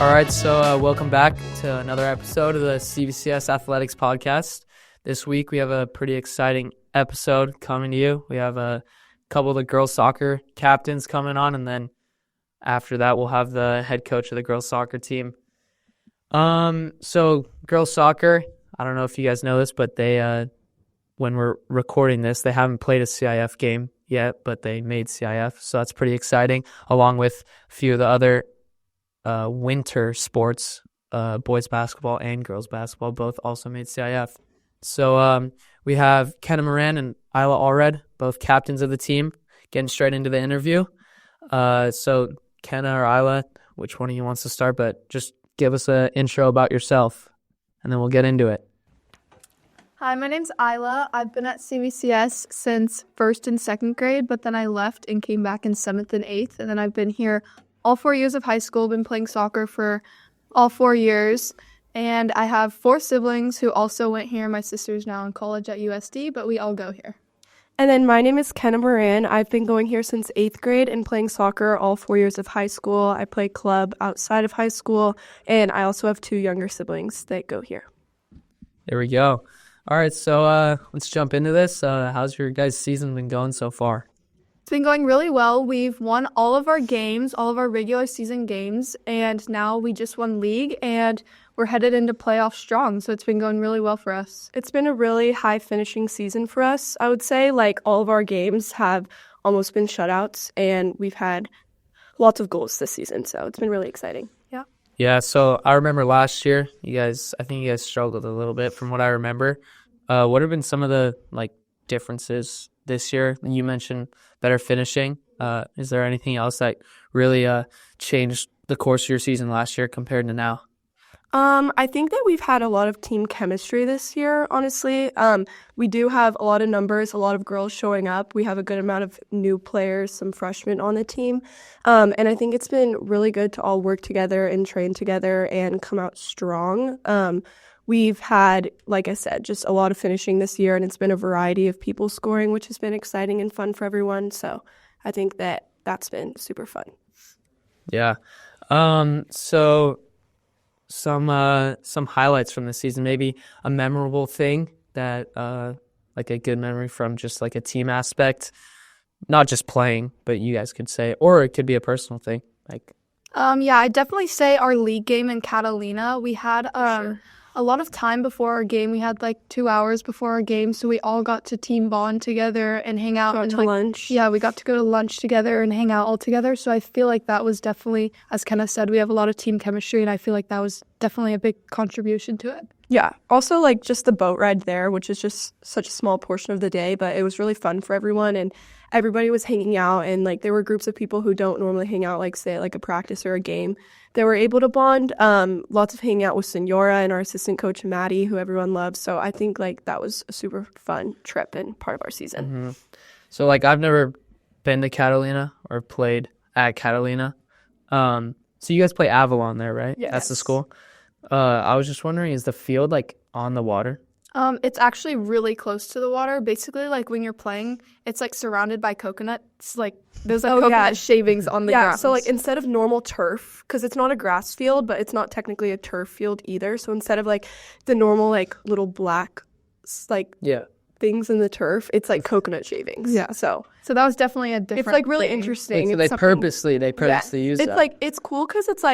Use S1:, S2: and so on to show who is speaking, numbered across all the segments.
S1: All right, so welcome back to another episode of the CVCS Athletics Podcast. This week we have a pretty exciting episode coming to you. We have a couple of the girls soccer captains coming on, and then after that we'll have the head coach of the girls soccer team. So girls soccer, I don't know if you guys know this, but they, when we're recording this, they haven't played a CIF game yet, but they made CIF, so that's pretty exciting, along with a few of the other winter sports, boys basketball and girls basketball, both also made CIF. So we have Kenna Moran and Ila Allred, both captains of the team, getting straight into the interview. So Kenna or Ila, which one of you wants to start? But just give us an intro about yourself, and then we'll get into it.
S2: Hi, my name's Ila. I've been at CVCS since 1st and 2nd grade, but then I left and came back in 7th and 8th, and then I've been here all 4 years of high school, been playing soccer for all 4 years, and I have 4 siblings who also went here. My sister's now in college at USD, but we all go here.
S3: And then my name is Kenna Moran. I've been going here since 8th grade and playing soccer all 4 years of high school. I play club outside of high school, and I also have 2 younger siblings that go here.
S1: There we go. All right, so let's jump into this. How's your guys' season been going so far?
S2: It's been going really well. We've won all of our games, all of our regular season games, and now we just won league, and we're headed into playoffs strong, so it's been going really well for us.
S3: It's been a really high finishing season for us, I would say. Like, all of our games have almost been shutouts, and we've had lots of goals this season, so it's been really exciting.
S1: Yeah, so I remember last year, I think you guys struggled a little bit from what I remember. What have been some of the differences this year? You mentioned better finishing. Is there anything else that really changed the course of your season last year compared to now?
S3: I think that we've had a lot of team chemistry this year, honestly. We do have a lot of numbers, a lot of girls showing up. We have a good amount of new players, some freshmen on the team. And I think it's been really good to all work together and train together and come out strong. We've had, like I said, just a lot of finishing this year, and it's been a variety of people scoring, which has been exciting and fun for everyone. So I think that that's been super fun. Yeah.
S1: So some highlights from the season, maybe a memorable thing that like a good memory from just like a team aspect, not just playing, but you guys could say, or it could be a personal thing.
S2: I'd definitely say our league game in Catalina. We had a lot of time before our game. We had 2 hours before our game, so we all got to team bond together and hang out.
S3: Got to lunch.
S2: Yeah, we got to go to lunch together and hang out all together. So I feel like that was definitely, as Kenna said, we have a lot of team chemistry, and I feel like that was definitely a big contribution to it.
S3: Yeah. Also, just the boat ride there, which is just such a small portion of the day, but it was really fun for everyone, and everybody was hanging out, and there were groups of people who don't normally hang out, say at a practice or a game. They were able to bond. Lots of hanging out with Senora and our assistant coach Maddie, who everyone loves. So I think that was a super fun trip and part of our season.
S1: Mm-hmm. So I've never been to Catalina or played at Catalina. So you guys play Avalon there, right?
S3: Yes.
S1: That's the school. I was just wondering, is the field on the water?
S2: It's actually really close to the water. Basically, when you're playing, it's surrounded by coconuts. There's coconut shavings on the ground.
S3: Yeah, so instead of normal turf, because it's not a grass field, but it's not technically a turf field either. So instead of the normal little black things in the turf, it's coconut shavings.
S2: Yeah.
S3: So
S2: that was definitely a different.
S3: It's really
S2: thing.
S3: interesting.
S1: So they purposely use
S3: it's
S1: that.
S3: It's cool because it's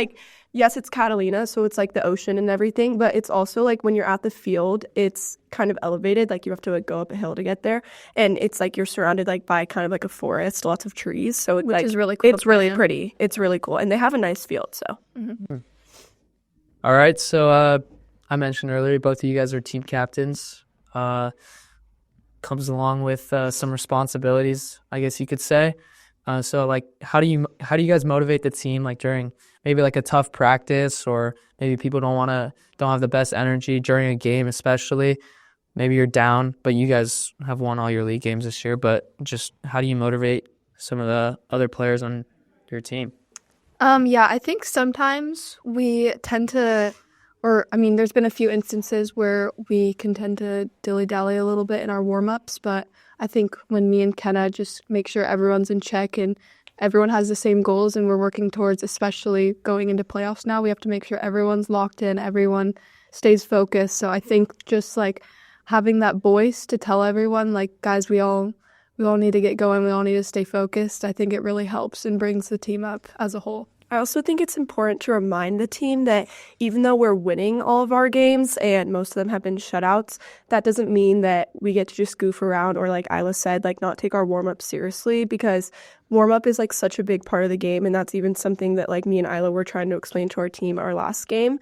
S3: yes, it's Catalina, so it's the ocean and everything, but it's also when you're at the field, it's kind of elevated. You have to go up a hill to get there, and it's you're surrounded by kind of a forest, lots of trees. So it's
S2: which is really cool.
S3: It's really pretty. It's really cool, and they have a nice field. So.
S2: Mm-hmm.
S1: All right. So I mentioned earlier, both of you guys are team captains. Comes along with some responsibilities, I guess you could say. So how do you guys motivate the team during maybe a tough practice, or maybe people don't have the best energy during a game, especially maybe you're down, but you guys have won all your league games this year, but just how do you motivate some of the other players on your team?
S2: I think sometimes we tend to, there's been a few instances where we can tend to dilly-dally a little bit in our warm-ups, but I think when me and Kenna just make sure everyone's in check and everyone has the same goals and we're working towards, especially going into playoffs now. We have to make sure everyone's locked in, everyone stays focused. So I think just like having that voice to tell everyone, like, guys, we all need to get going. We all need to stay focused. I think it really helps and brings the team up as a whole.
S3: I also think it's important to remind the team that even though we're winning all of our games and most of them have been shutouts, that doesn't mean that we get to just goof around or, like Ila said, like not take our warm-up seriously, because warm-up is like such a big part of the game, and that's even something that like me and Ila were trying to explain to our team our last game.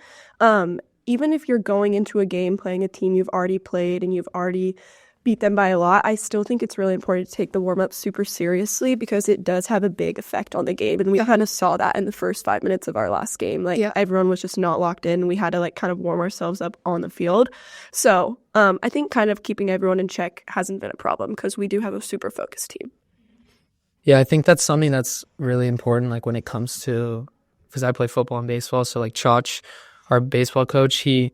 S3: Even if you're going into a game playing a team you've already played and you've already beat them by a lot, I still think it's really important to take the warm-up super seriously, because it does have a big effect on the game. And we kind of saw that in the first 5 minutes of our last game. Like, everyone was just not locked in. We had to like kind of warm ourselves up on the field. So I think kind of keeping everyone in check hasn't been a problem, because we do have a super focused team.
S1: Yeah, I think that's something that's really important, like when it comes to, because I play football and baseball, so like Chach, our baseball coach, he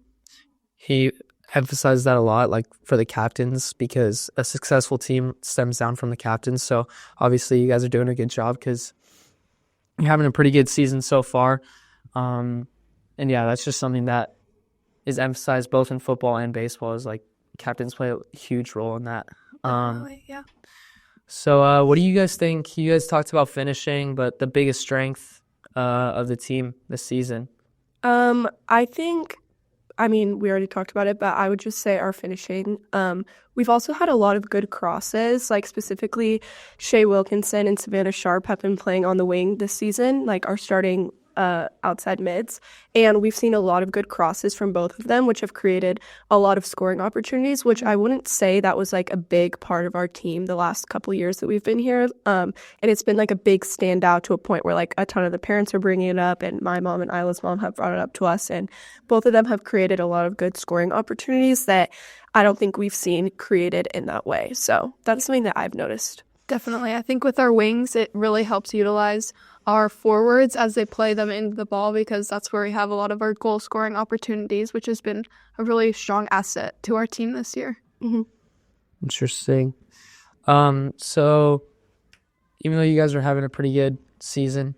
S1: emphasized that a lot, like for the captains, because a successful team stems down from the captains. So obviously you guys are doing a good job because you're having a pretty good season so far. And yeah, that's just something that is emphasized both in football and baseball, is like captains play a huge role in that.
S2: Yeah.
S1: So what do you guys think? You guys talked about finishing, but the biggest strength of the team this season?
S3: I think, I mean, we already talked about it, but I would just say our finishing. We've also had a lot of good crosses, like specifically Shea Wilkinson and Savannah Sharp have been playing on the wing this season, like our starting outside mids. And we've seen a lot of good crosses from both of them, which have created a lot of scoring opportunities, which I wouldn't say that was like a big part of our team the last couple years that we've been here. And it's been like a big standout to a point where like a ton of the parents are bringing it up, and my mom and Ila's mom have brought it up to us. And both of them have created a lot of good scoring opportunities that I don't think we've seen created in that way. So that's something that I've noticed.
S2: Definitely. I think with our wings, it really helps utilize our forwards as they play them into the ball, because that's where we have a lot of our goal scoring opportunities, which has been a really strong asset to our team this year.
S3: Mm-hmm.
S1: Interesting. So even though you guys are having a pretty good season,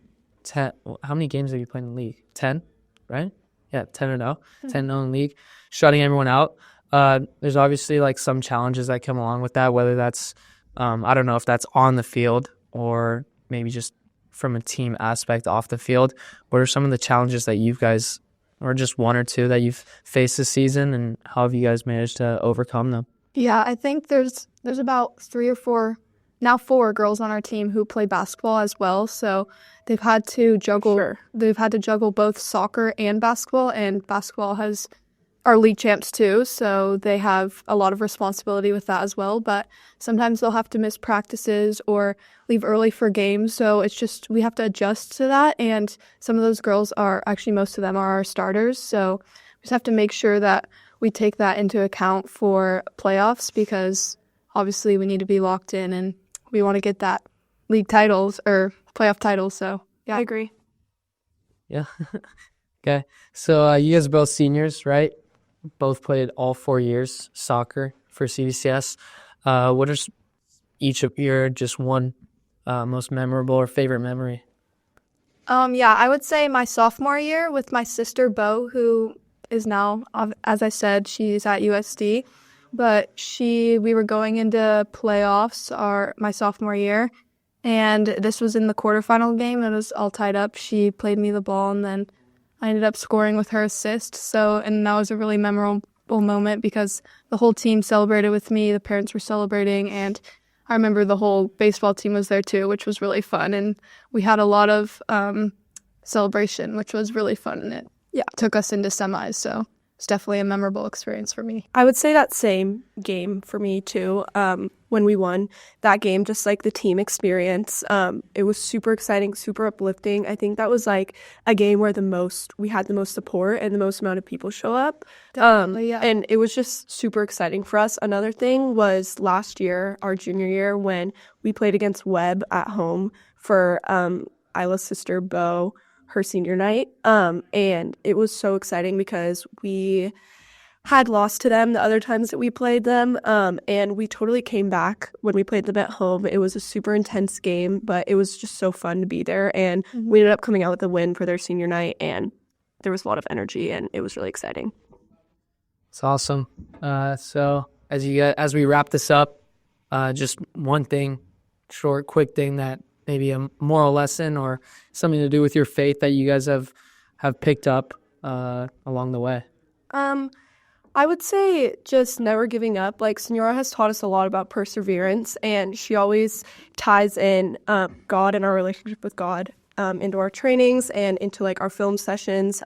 S1: how many games have you played in the league? 10, right? Yeah, 10-0. 10-0 in the league, shutting everyone out. There's obviously like some challenges that come along with that, whether that's I don't know if that's on the field or maybe just from a team aspect off the field. What are some of the challenges that you guys, or just one or two that you've faced this season, and how have you guys managed to overcome them?
S2: Yeah, I think there's about 3 or 4, now 4 girls on our team who play basketball as well. So they've had to juggle.
S3: Sure.
S2: They've had to juggle both soccer and basketball has our league champs too, so they have a lot of responsibility with that as well. But sometimes they'll have to miss practices or leave early for games, so it's just we have to adjust to that. And some of those girls are actually, most of them are our starters, so we just have to make sure that we take that into account for playoffs, because obviously we need to be locked in and we want to get that league titles or playoff titles. So yeah,
S3: I agree.
S1: Yeah. Okay. So you guys are both seniors, right? Both played all 4 years soccer for CVCS. What is each of your just one most memorable or favorite memory?
S2: Yeah, I would say my sophomore year with my sister Bo, who is now, as I said, she's at USD, but we were going into playoffs my sophomore year, and this was in the quarterfinal game. It was all tied up. She played me the ball, and then I ended up scoring with her assist. And that was a really memorable moment, because the whole team celebrated with me. The parents were celebrating, and I remember the whole baseball team was there too, which was really fun. And we had a lot of celebration, which was really fun, and it took us into semis. So it's definitely a memorable experience for me.
S3: I would say that same game for me too. When we won that game, just like the team experience, it was super exciting, super uplifting. I think that was like a game where we had the most support and the most amount of people show up.
S2: Definitely, yeah.
S3: And it was just super exciting for us. Another thing was last year, our junior year, when we played against Webb at home for Ila's sister Bo, her senior night. And it was so exciting because we had lost to them the other times that we played them. And we totally came back when we played them at home. It was a super intense game, but it was just so fun to be there. And we ended up coming out with a win for their senior night, and there was a lot of energy, and it was really exciting.
S1: It's awesome. So as we wrap this up, just one thing, short, quick thing that maybe a moral lesson or something to do with your faith that you guys have picked up along the way.
S3: I would say just never giving up. Like, Senora has taught us a lot about perseverance, and she always ties in God and our relationship with God into our trainings and into like our film sessions.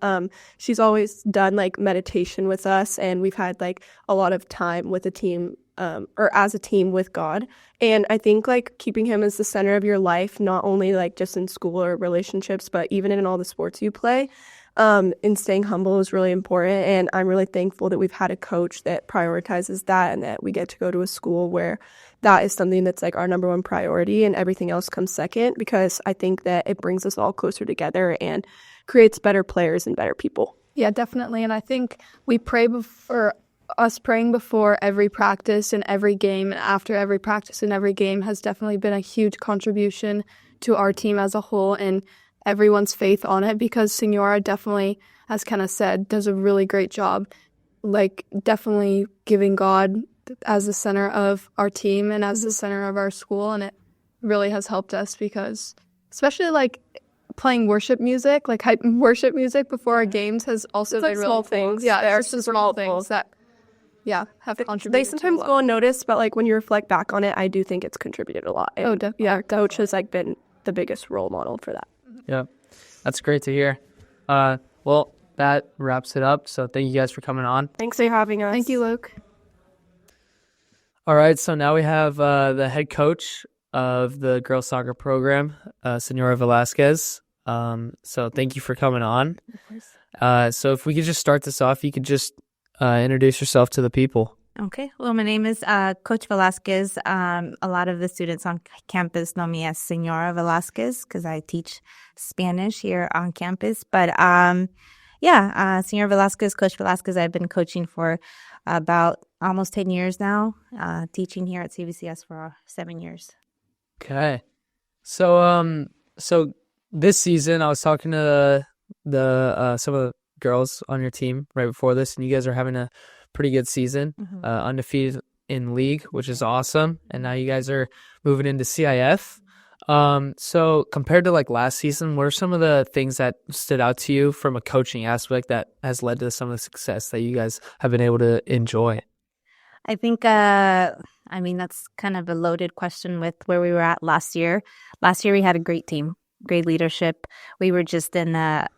S3: She's always done like meditation with us, and we've had like a lot of time with a team or as a team with God. And I think like keeping him as the center of your life, not only like just in school or relationships, but even in all the sports you play, and staying humble is really important. And I'm really thankful that we've had a coach that prioritizes that, and that we get to go to a school where that is something that's like our number one priority and everything else comes second, because I think that it brings us all closer together and creates better players and better people.
S2: Yeah, definitely. And I think we pray before us praying before every practice and every game and after every practice and every game has definitely been a huge contribution to our team as a whole and everyone's faith on it, because Senora definitely, as Kenna said, does a really great job, like definitely giving God as the center of our team and as the center of our school. And it really has helped us, because especially like playing worship music, like worship music before our games has also been really
S3: small things.
S2: Yeah,
S3: There are
S2: it's just small things that have contributed.
S3: They sometimes go unnoticed, but like when you reflect back on it, I do think it's contributed a lot. And,
S2: definitely.
S3: Yeah, coach has like been the biggest role model for that.
S1: Yeah, that's great to hear. Well, that wraps it up. So thank you guys for coming on.
S3: Thanks for having us.
S2: Thank you, Luke.
S1: All right, so now we have the head coach of the girls soccer program, Senora Velasquez. So thank you for coming on. So if we could just start this off, you could just introduce yourself to the people.
S4: Okay. Well, my name is Coach Velasquez. A lot of the students on campus know me as Senora Velasquez because I teach Spanish here on campus. But Senora Velasquez, Coach Velasquez, I've been coaching for about almost 10 years now, teaching here at CVCS for 7 years.
S1: Okay. So this season I was talking to the some of the girls on your team right before this, and you guys are having a pretty good season, undefeated in league, which is awesome. And now you guys are moving into CIF. So compared to like last season, what are some of the things that stood out to you from a coaching aspect that has led to some of the success that you guys have been able to enjoy?
S4: I think, that's kind of a loaded question with where we were at last year. Last year we had a great team, great leadership. We were just in the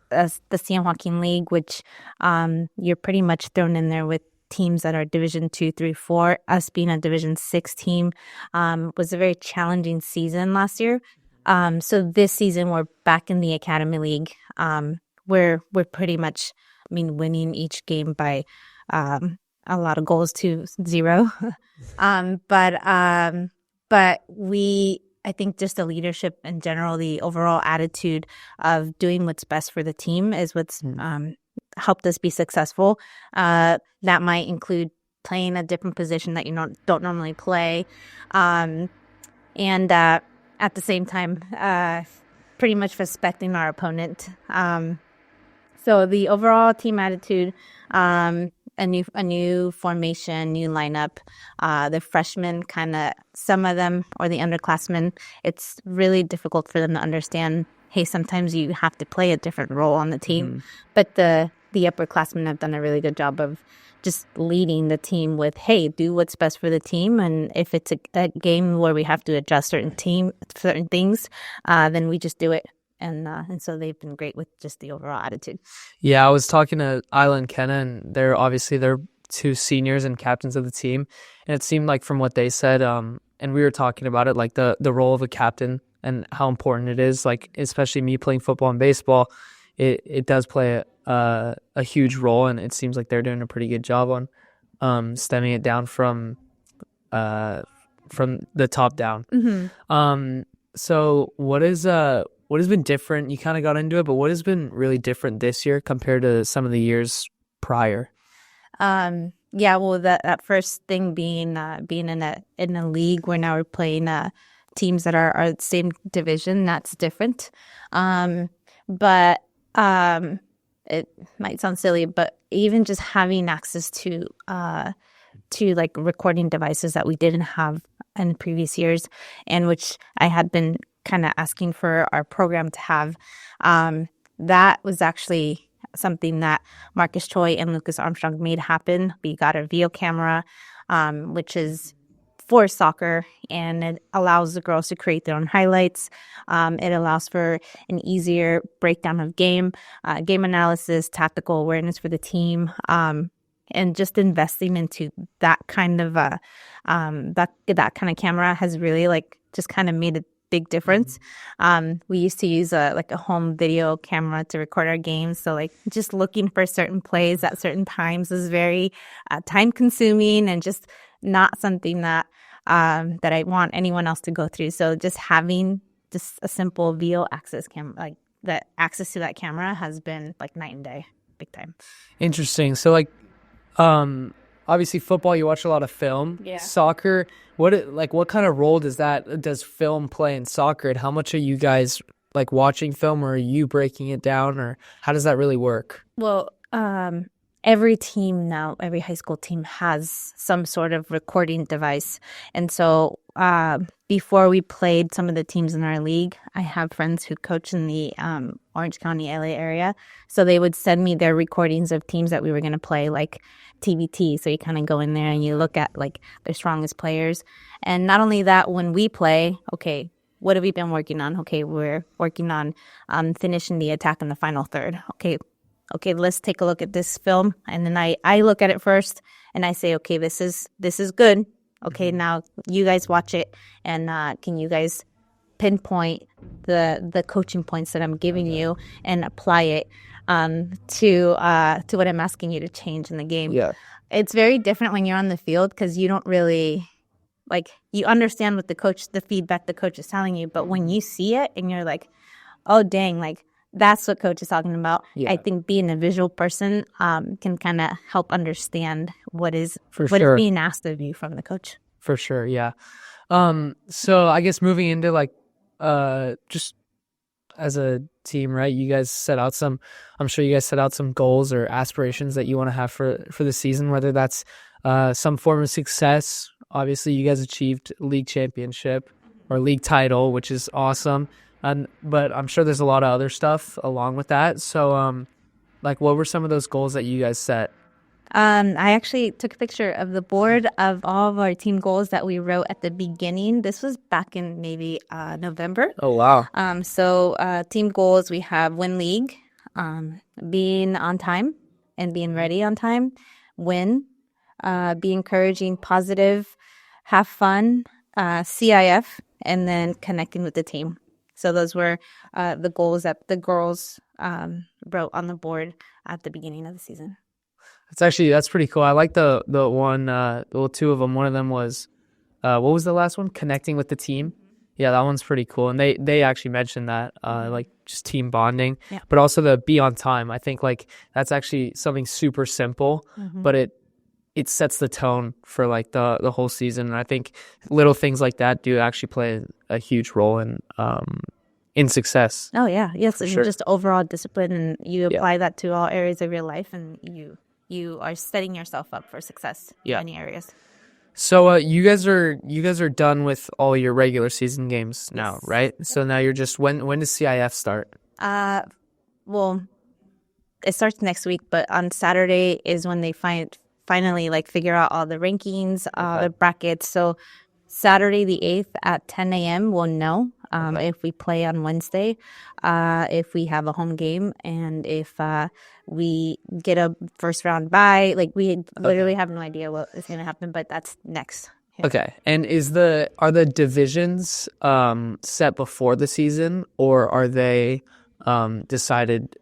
S4: San Joaquin League, which you're pretty much thrown in there with teams that are Division 2, 3, 4. Us being a Division 6 team was a very challenging season last year. So this season we're back in the Academy League. We're pretty much, winning each game by a lot of goals to 0. But I think just the leadership in general, the overall attitude of doing what's best for the team is what's helped us be successful. That might include playing a different position that you don't normally play. And at the same time, pretty much respecting our opponent. So the overall team attitude, a new formation, new lineup. The freshmen some of them, or the underclassmen, it's really difficult for them to understand, hey, sometimes you have to play a different role on the team. But the upperclassmen have done a really good job of just leading the team with, hey, do what's best for the team. And if it's a game where we have to adjust certain things, then we just do it. And so they've been great with just the overall attitude. Yeah,
S1: I was talking to Ila and Kenna, and they're 2 seniors and captains of the team. And it seemed like from what they said, and we were talking about it, like the role of a captain and how important it is, like especially me playing football and baseball, it does play a huge role. And it seems like they're doing a pretty good job on stemming it down from the top down. So what has been different? You kind of got into it, but what has been really different this year compared to some of the years prior?
S4: Yeah, well, that first thing being in a league where now we're playing teams that are the same division. That's different. But it might sound silly, but even just having access to like recording devices that we didn't have in previous years, and which I had been kind of asking for our program to have, that was actually something that Marcus Choi and Lucas Armstrong made happen. We got a video camera, which is for soccer, and it allows the girls to create their own highlights. It allows for an easier breakdown of game analysis, tactical awareness for the team, and just investing into that kind of that kind of camera has really like just kind of made a big difference. We used to use a home video camera to record our games, so like just looking for certain plays at certain times is very time consuming and just not something that I want anyone else to go through. So just having just a simple video access camera, like the access to that camera, has been like night and day, big time.
S1: Interesting. So like, obviously football, you watch a lot of film.
S4: Yeah.
S1: Soccer, what kind of role does film play in soccer, and how much are you guys like watching film, or are you breaking it down, or how does that really work?
S4: Well, every team now, every high school team has some sort of recording device. And so before we played some of the teams in our league, I have friends who coach in the Orange County, LA area. So they would send me their recordings of teams that we were going to play, like TBT. So you kind of go in there and you look at like their strongest players. And not only that, when we play, okay, what have we been working on? Okay, we're working on finishing the attack in the final third. Okay, let's take a look at this film. And then I look at it first and I say, okay, this is good. Okay, now you guys watch it, and can you guys pinpoint the coaching points that I'm giving you and apply it to what I'm asking you to change in the game.
S1: Yeah.
S4: It's very different when you're on the field because you don't really, like, you understand what the feedback the coach is telling you, but when you see it and you're like, oh, dang, like, that's what coach is talking about. Yeah. I think being a visual person can kind of help understand what is being asked of you from the coach.
S1: For sure, yeah. So I guess moving into like just as a team, right? You guys I'm sure you guys set out some goals or aspirations that you want to have for the season, whether that's some form of success. Obviously, you guys achieved league championship or league title, which is awesome. But I'm sure there's a lot of other stuff along with that. So, like, what were some of those goals that you guys set?
S4: I actually took a picture of the board of all of our team goals that we wrote at the beginning. This was back in maybe November.
S1: Oh, wow.
S4: So team goals, we have win league, being on time and being ready on time, win, be encouraging, positive, have fun, CIF, and then connecting with the team. So those were the goals that the girls wrote on the board at the beginning of the season.
S1: That's pretty cool. I like the one, two of them. One of them was, what was the last one? Connecting with the team. Yeah, that one's pretty cool. And they actually mentioned that, like just team bonding, yeah. But also the be on time. I think like that's actually something super simple, but it sets the tone for like the whole season. And I think little things like that do actually play a huge role in success.
S4: Oh yeah, yes, sure. Just overall discipline, and you apply that to all areas of your life, and you are setting yourself up for success in many areas.
S1: So you guys are done with all your regular season games now, yes. Right? So now you're just when does CIF start?
S4: Well, it starts next week, but on Saturday is when they finally like figure out all the rankings, the brackets. So Saturday the 8th at 10 a.m. we'll know if we play on Wednesday, if we have a home game, and if we get a first round bye. Like we literally have no idea what is going to happen, but that's next. Yeah.
S1: Okay. And are the divisions set before the season, or are they decided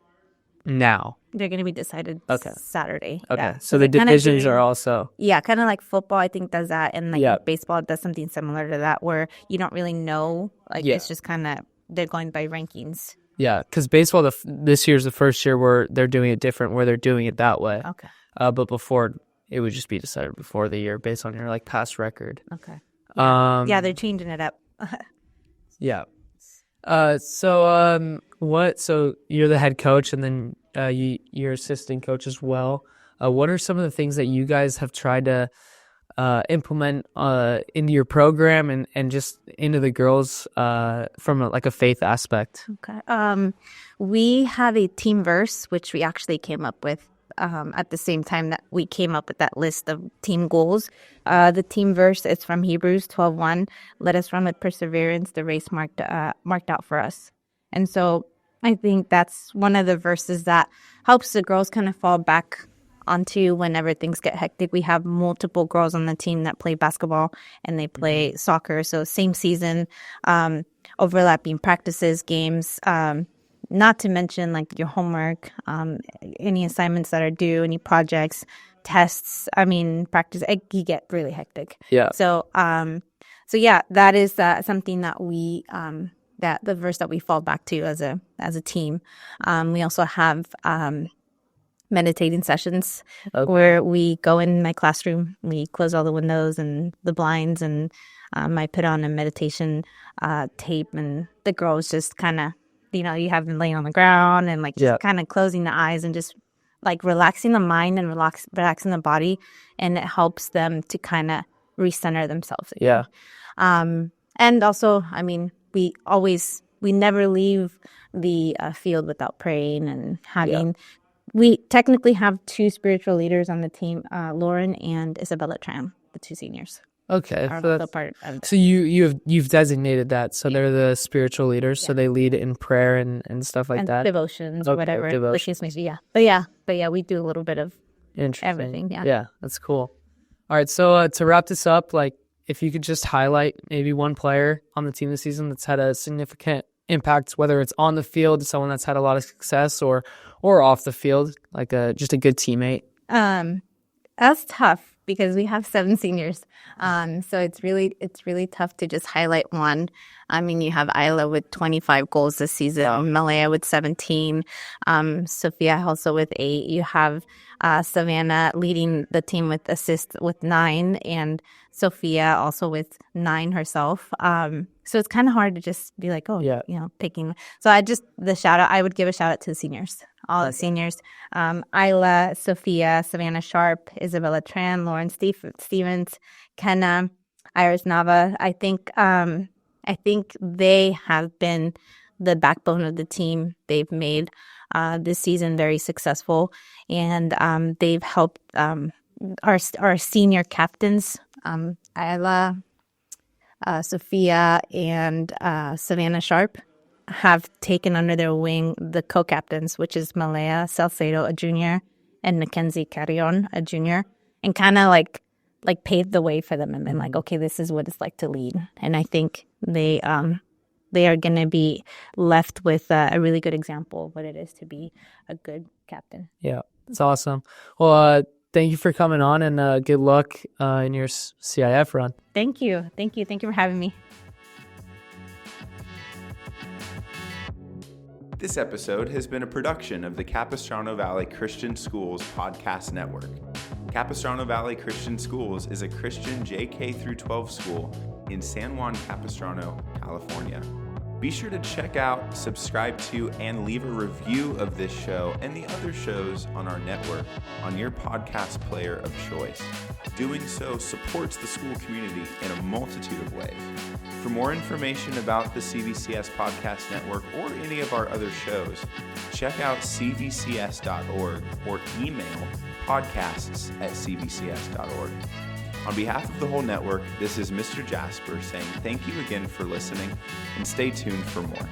S1: now?
S4: They're going to be decided Saturday.
S1: Okay.
S4: Yeah.
S1: So the divisions are also...
S4: Yeah, kind of like football, I think, does that. And like baseball does something similar to that, where you don't really know. Like it's just kind of, they're going by rankings.
S1: Yeah, because baseball, this year's the first year where they're doing it different, where they're doing it that way.
S4: Okay.
S1: But before, it would just be decided before the year based on your like past record.
S4: Okay.
S1: Yeah,
S4: They're changing it up.
S1: yeah. So you're the head coach, and then you're assistant coach as well. What are some of the things that you guys have tried to implement into your program and just into the girls from a faith aspect?
S4: Okay. We have a team verse, which we actually came up with at the same time that we came up with that list of team goals. The team verse is from Hebrews 12:1. Let us run with perseverance the race marked out for us. And so I think that's one of the verses that helps the girls kind of fall back onto whenever things get hectic. We have multiple girls on the team that play basketball and they play soccer. So same season, overlapping practices, games, not to mention like your homework, any assignments that are due, any projects, tests. I mean, practice, you get really hectic.
S1: Yeah.
S4: So yeah, that is something that we, that the verse that we fall back to as a team. We also have, meditating sessions where we go in my classroom, we close all the windows and the blinds, and I put on a meditation tape, and the girls just kind of, you have them laying on the ground and like just kind of closing the eyes and just like relaxing the mind and relaxing the body, and it helps them to kind of recenter themselves again. And also, I mean, we never leave the field without praying and having. We technically have two spiritual leaders on the team, Lauren and Isabella Tram, the two seniors.
S1: Okay,
S4: So
S1: you've designated that, so they're the spiritual leaders, so they lead in prayer and stuff like that.
S4: Devotions, whatever.
S1: Devotions.
S4: But yeah, we do a little bit of everything.
S1: Yeah, that's cool. All right, so to wrap this up, like if you could just highlight maybe one player on the team this season that's had a significant impact, whether it's on the field, someone that's had a lot of success, or off the field, like just a good teammate.
S4: That's tough because we have 7 seniors. So it's really tough to just highlight one. I mean, you have Ila with 25 goals this season, Malaya with 17, Sophia also with 8. You have Savannah leading the team with assists with 9, and Sophia also with 9 herself. So it's kind of hard to just be like, picking. So I would give a shout out to the seniors, all the seniors. Ila, Sophia, Savannah Sharp, Isabella Tran, Lauren Stevens, Kenna, Iris Nava. I think they have been the backbone of the team. They've made this season very successful, and they've helped our senior captains, Ila, Sophia, and Savannah Sharp, have taken under their wing the co-captains, which is Malaya Salcedo, a junior, and Mackenzie Carrion, a junior, and kind of like paved the way for them and been like, okay, this is what it's like to lead. And I think they are going to be left with a really good example of what it is to be a good captain.
S1: Yeah, it's awesome. Well, thank you for coming on, and good luck in your CIF run.
S4: Thank you for having me.
S5: This episode has been a production of the Capistrano Valley Christian Schools Podcast Network. Capistrano Valley Christian Schools is a Christian JK-12 school in San Juan Capistrano, California. Be sure to check out, subscribe to, and leave a review of this show and the other shows on our network on your podcast player of choice. Doing so supports the school community in a multitude of ways. For more information about the CVCS Podcast Network or any of our other shows, check out cvcs.org or email podcasts@cvcs.org. On behalf of the whole network, this is Mr. Jasper saying thank you again for listening, and stay tuned for more.